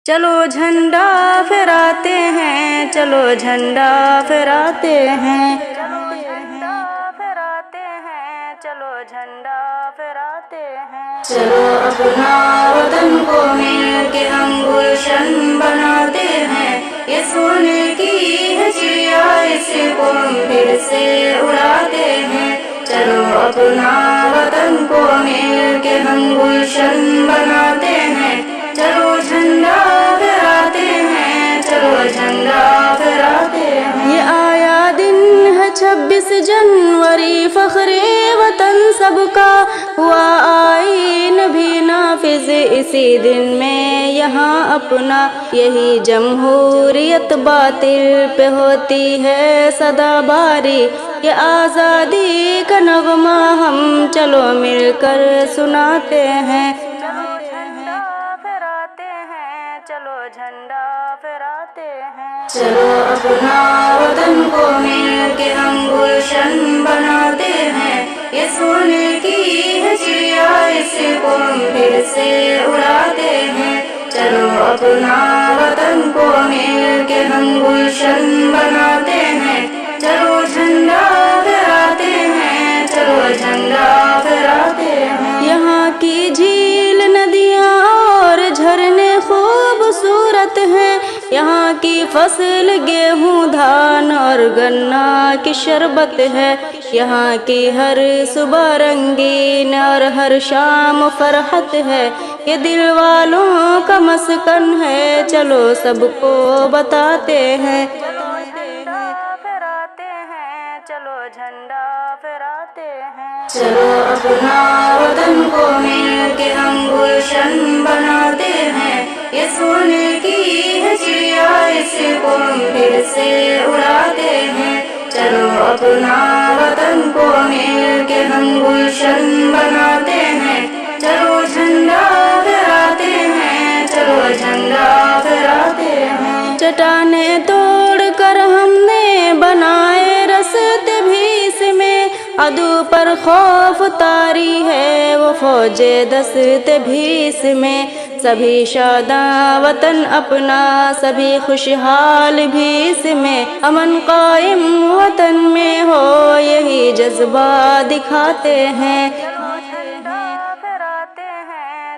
چلو جھنڈا پھراتے ہیں، چلو جھنڈا پھراتے ہیں، چلو جھنڈا پھراتے ہیں، چلو جھنڈا پھراتے ہیں۔ چلو اپنا وطن کو مل کے ہم گلشن بناتے ہیں، یہ سونے کی ہے چڑیا اس کو ہم پھر سے اڑاتے ہیں۔ چلو اپنا وطن کو مل کے ہم گلشن بناتے ہیں، چلو جھنڈا پھراتے ہیں، چلو جھنڈا پھراتے ہیں۔ یہ آیا دن ہے 26 جنوری، فخر وطن سب کا ہوا آئین بھی نافذ اسی دن میں یہاں اپنا، یہی جمہوریت باطل پہ ہوتی ہے صدا باری، یہ آزادی کا نغمہ ہم چلو مل کر سناتے ہیں۔ چلو جھنڈا پھراتے ہیں، چلو اپنا وطن کو مل کے ہم گلشن بناتے ہیں، یہ سونے کی ہے چڑیا اس کو ہم پھر سے اڑاتے ہیں۔ چلو اپنا وطن کو مل کے ہم گلشن بناتے ہیں، چلو جھنڈا پھراتے ہیں، چلو جھنڈا پھراتے ہیں۔ یہاں کی جھیل ندیاں اور جھرنے خوبصورت ہیں، یہاں کی فصل گیہوں دھان اور گنا کی شربت ہے، یہاں کی ہر صبح رنگین اور ہر شام فرحت ہے، یہ دل والوں کا مسکن ہے، چلو سب کو بتاتے ہیں۔ چلو جھنڈا پھراتے ہیں، چلو اپنا وطن کو مل کے ہم گلشن بناتے ہیں، یہ سونے کی ہے چڑیا اس کو ہم پھر سے اڑاتے ہیں۔ چلو اپنا وطن کو مل کے ہم گلشن بناتے ہیں، چلو جھنڈا پھراتے ہیں، چلو جھنڈا پھراتے ہیں۔ چٹانیں توڑ کر ہم نے بنائے راستے بھی اس میں، عدو پر خوف طاری ہے وہ فوج دست بھی اس میں، سبھی شاداں وطن اپنا سبھی خوشحال بھی اس میں، امن قائم وطن میں ہو یہی جذبہ دکھاتے ہیں۔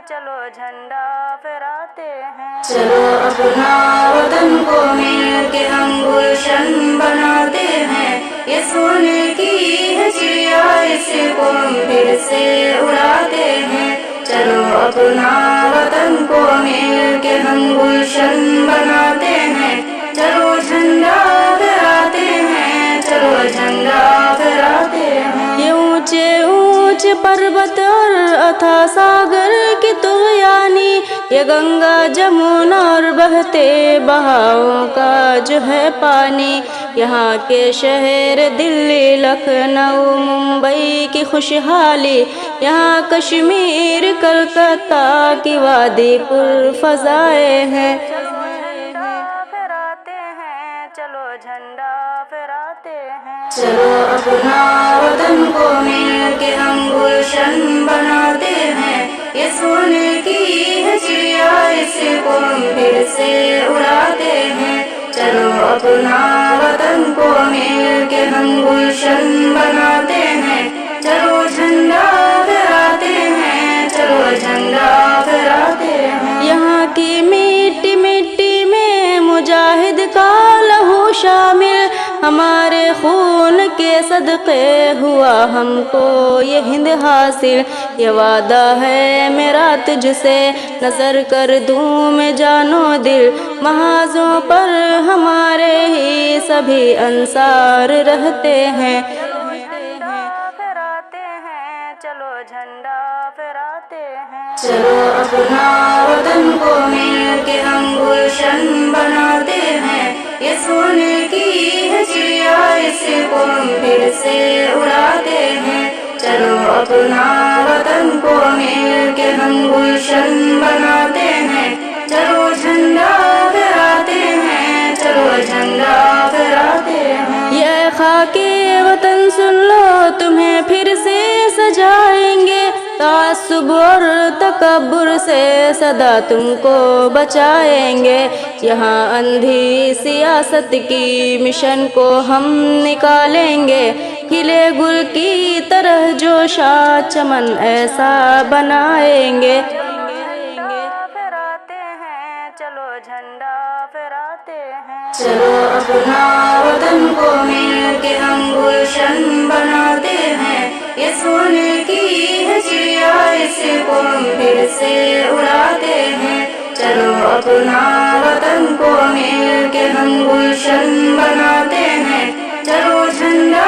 چلو جھنڈا پھراتے ہیں، چلو اپنا وطن کو مل کے ہم گلشن بناتے ہیں، یہ سونے کی ہے چڑیا اس کو ہم پھر سے اڑاتے ہیں۔ چلو اپنا وطن کو مل کے ہم گلشن بناتے ہیں، چلو جھنڈا پھراتے ہیں، چلو جھنڈا پھراتے ہیں۔ یہ اونچے اونچے پروت اور اتھا ساگر کی طغیانی، یہ گنگا جمنا اور بہتے بہاؤں کا جو ہے پانی، یہاں کے شہر دلی لکھنؤ ممبئی کی خوشحالی، یہاں کشمیر کلکتہ کی وادی پر فضائے ہیں۔ چلو جھنڈا پھراتے ہیں، چلو اپنا وطن کو مل کے ہم گلشن بناتے ہیں، یہ سونے کی ہے چڑیا اس کو ہم پھر سے اڑاتے ہیں۔ چلو اپنا وطن کو مل کے ہم گلشن بناتے ہیں، چلو جھنڈا پھراتے ہیں، چلو جھنڈا پھراتے ہیں۔ یہاں کی مٹی مٹی میں مجاہد کا لہو شامل، ہمارے خون کے صدقے ہوا ہم کو یہ ہند حاصل، یہ وعدہ ہے میرا تجھ سے نظر کر دوں میں جان و دل، محاذوں پر ہمارے ہی سبھی انصار رہتے ہیں۔ چلو جھنڈا پھراتے ہیں، چلو اپنا وطن کو مل کے ہم گلشن بناتے ہیں، یہ سونے کی ہے چڑیا اس کو ہم پھر سے اڑاتے ہیں۔ چلو اپنا وطن کو مل کے ہم گلشن بناتے ہیں، چلو جھنڈا پھراتے ہیں، چلو جھنڈا پھراتے ہیں۔ یہ خاک وطن سن لو تمہیں پھر سے سجائیں گے، تعصب اور تکبر سے سدا تم کو بچائیں گے. یہاں اندھی سیاست کی مشن کو ہم نکالیں گے. کھلے گل کی طرح جوشا چمن ایسا بنائیں گے. چلو جھنڈا پھراتے ہیں. چلو اپنا وطن کو مل کے ہم گلشن بناتے ہیں. یہ سونے کی ہے چڑیا اسے کو ہم پھر سے اڑاتے ہیں. چلو اپنا وطن کو مل کے ہم گلشن بناتے ہیں. چلو جھنڈا